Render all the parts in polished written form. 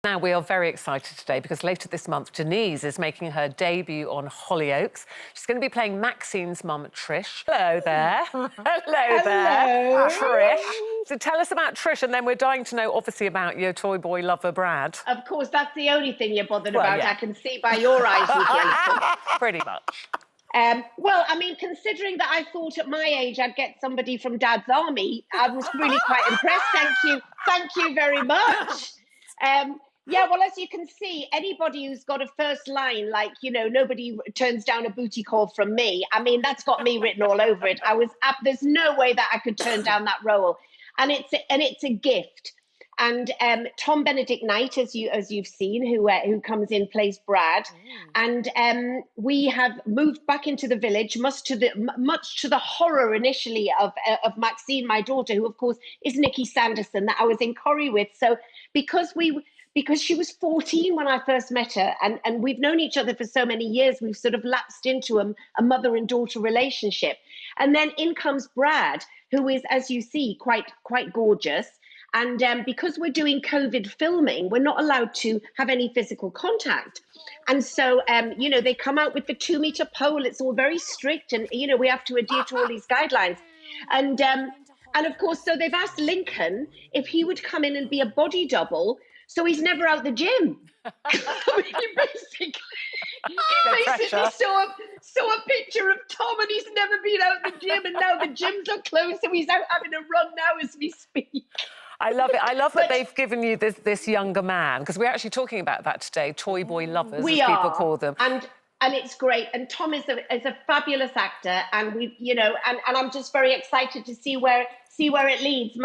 Now, we are very excited today because later this month, Denise is making her debut on Hollyoaks. She's going to be playing Maxine's mum, Trish. Hello there. Hello there, Trish. So tell us about Trish, and then we're dying to know, obviously, about your toy boy lover, Brad. Of course, that's the only thing you're bothered about. Yeah. I can see by your eyes, Pretty much. Well, I mean, considering that I thought at my age I'd get somebody from Dad's army, I was really quite impressed. Thank you very much. Yeah, well, as you can see, anybody who's got a first line, like, you know, nobody turns down a booty call from me. I mean, that's got me written all over it. There's no way that I could turn down that role, and it's a gift. And Tom Benedict Knight, as you've seen, who comes in, plays Brad. And we have moved back into the village, much to the horror initially of Maxine, my daughter, who of course is Nikki Sanderson, that I was in Corrie with. So because she was 14 when I first met her, and we've known each other for so many years, we've sort of lapsed into a mother and daughter relationship. And then in comes Brad, who is, as you see, quite gorgeous. And because we're doing COVID filming, we're not allowed to have any physical contact. And so, you know, they come out with the 2-meter pole. It's all very strict. And, you know, we have to adhere to all these guidelines. And of course, so they've asked Lincoln if he would come in and be a body double. So he's never out the gym. I mean, he basically saw a picture of Tom, and he's never been out the gym. And now the gyms are closed, so he's out having a run now as we speak. I love it. I love that they've given you this younger man, because we're actually talking about that today, toy boy lovers, as people call them. And it's great. And Tom is a fabulous actor, and and I'm just very excited to see where it leads.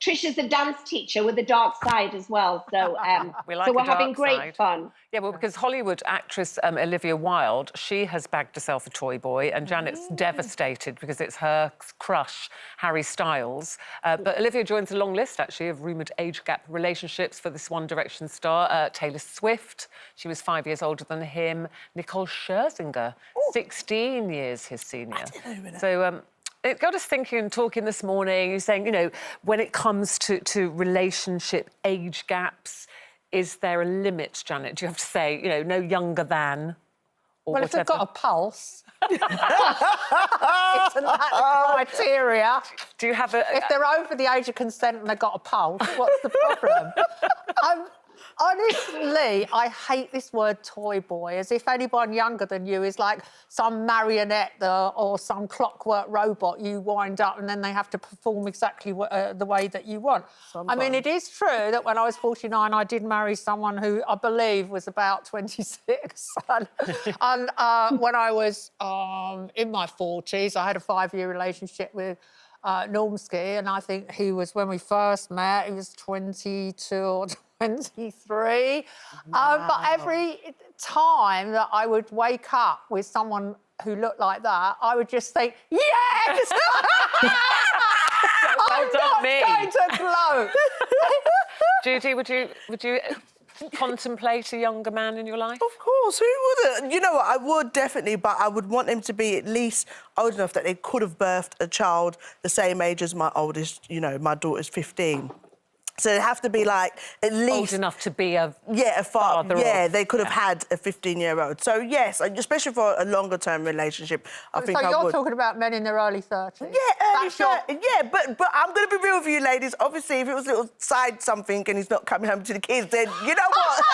Trish is a dance teacher with a dark side as well, so we're having great fun. Yeah, well, because Hollywood actress Olivia Wilde, she has bagged herself a toy boy, and Janet's devastated because it's her crush, Harry Styles. But Olivia joins a long list, actually, of rumoured age gap relationships for this One Direction star. Taylor Swift, she was 5 years older than him. Nicole Scherzinger, 16 years his senior. I didn't know that. So it got us thinking and talking this morning. You're saying, you know, when it comes to relationship age gaps, is there a limit, Janet? Do you have to say, you know, no younger than, or well, whatever? if they've got a pulse, it's an criteria. Do you have a... If they're over the age of consent and they've got a pulse, what's the problem? Honestly, I hate this word toy boy, as if anyone younger than you is like some marionette or some clockwork robot you wind up and then they have to perform exactly the way that you want. Sometimes. I mean, it is true that when I was 49, I did marry someone who I believe was about 26. and when I was in my 40s, I had a 5-year relationship with Normski, and I think he was, when we first met, he was 22 or 23. Wow. But every time that I would wake up with someone who looked like that, I would just think, yes! I'm not going to gloat. Judy, would you contemplate a younger man in your life? Of course, who wouldn't? You know what, I would definitely, but I would want him to be at least old enough that they could have birthed a child the same age as my oldest, you know, my daughter's 15. So it'd have to be, like, at least... Old enough to be a father. Yeah, they could have had a 15-year-old. So, yes, especially for a longer-term relationship, I think I would. So you're talking about men in their early 30s? Yeah, early 30s. Yeah, but I'm going to be real with you, ladies. Obviously, if it was a little side something and he's not coming home to the kids, then, you know what?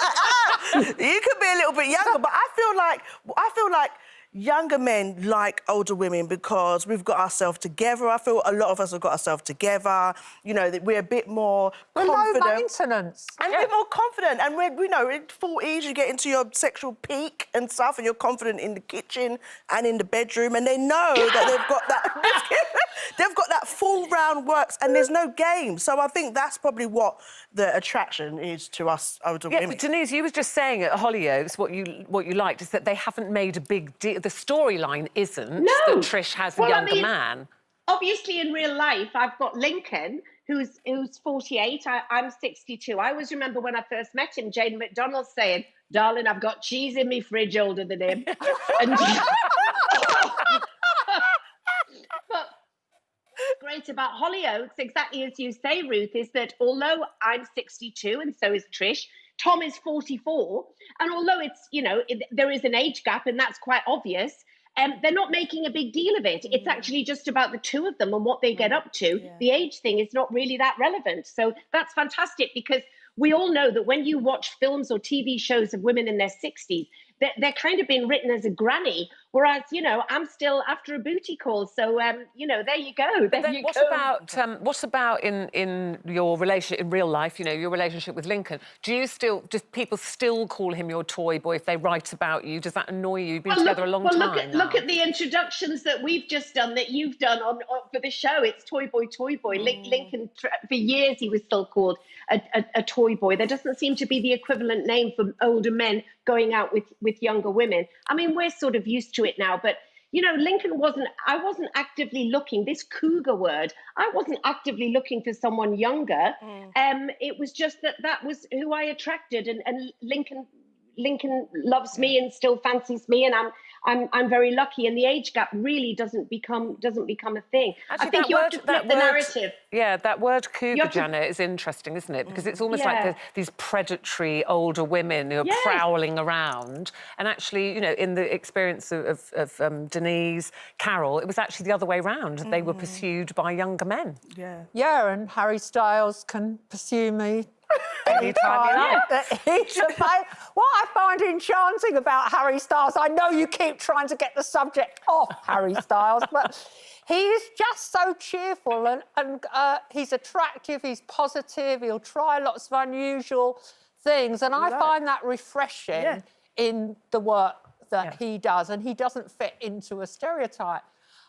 You could be a little bit younger, but I feel like younger men like older women because we've got ourselves together. I feel a lot of us have got ourselves together. You know, that we're a bit more confident. Low maintenance. And a bit more confident. And we're, you know, in 40s, you get into your sexual peak and stuff, and you're confident in the kitchen and in the bedroom, and they know that they've got that full round works, and there's no game. So I think that's probably what the attraction is to us older women. But Denise, you were just saying at Hollyoaks what you liked is that they haven't made a big deal. The storyline isn't that Trish has a younger man. Obviously, in real life, I've got Lincoln, who's 48. I'm 62. I always remember when I first met him, Jane McDonald saying, "Darling, I've got cheese in me fridge older than him." But great about Hollyoaks, exactly as you say, Ruth, is that although I'm 62 and so is Trish, Tom is 44, and although it's, you know, there is an age gap, and that's quite obvious, they're not making a big deal of it. It's actually just about the two of them and what they get up to. Yeah. The age thing is not really that relevant. So that's fantastic, because we all know that when you watch films or TV shows of women in their 60s, they're kind of being written as a granny, whereas, you know, I'm still after a booty call. So, you know, there you go. What about in your relationship in real life? You know, your relationship with Lincoln. Do people still call him your toy boy if they write about you? Does that annoy you? You've been together a long time. Look at the introductions that we've just done, that you've done on for the show. It's toy boy, toy boy. Lincoln, for years, he was still called a toy boy. There doesn't seem to be the equivalent name for older men going out with younger women. I mean, we're sort of used to it now, but, you know, I wasn't actively looking, this cougar word, I wasn't actively looking for someone younger. It was just that was who I attracted, and Lincoln loves me and still fancies me, and I'm very lucky, and the age gap really doesn't become a thing. Actually, I think you have to flip the narrative. Yeah, that word cougar, Janet, is interesting, isn't it? Because it's almost like these predatory older women who are prowling around. And actually, you know, in the experience of Denise, Carol, it was actually the other way round. They were pursued by younger men. Yeah, and Harry Styles can pursue me. Anytime you like. What I find enchanting about Harry Styles, I know you keep trying to get the subject off Harry Styles, but he's just so cheerful, and he's attractive, he's positive, he'll try lots of unusual things, and I find that refreshing in the work that he does, and he doesn't fit into a stereotype.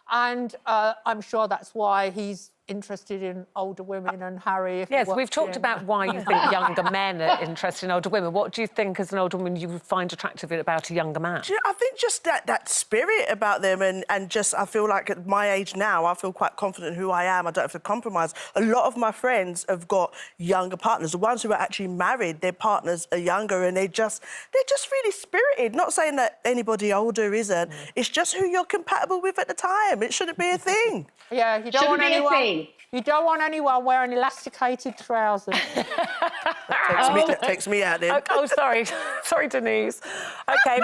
And I'm sure that's why he's interested in older women, and Harry... Yes, we've talked about why you think younger men are interested in older women. What do you think, as an older woman, you would find attractive about a younger man? I think just that spirit about them, and just, I feel like at my age now, I feel quite confident in who I am. I don't have to compromise. A lot of my friends have got younger partners. The ones who are actually married, their partners are younger, and they're just really spirited. Not saying that anybody older isn't. It's just who you're compatible with at the time. It shouldn't be a thing. Yeah, you don't want anyone... You don't want anyone wearing elasticated trousers. That takes me out then. Oh, sorry. Sorry, Denise. OK.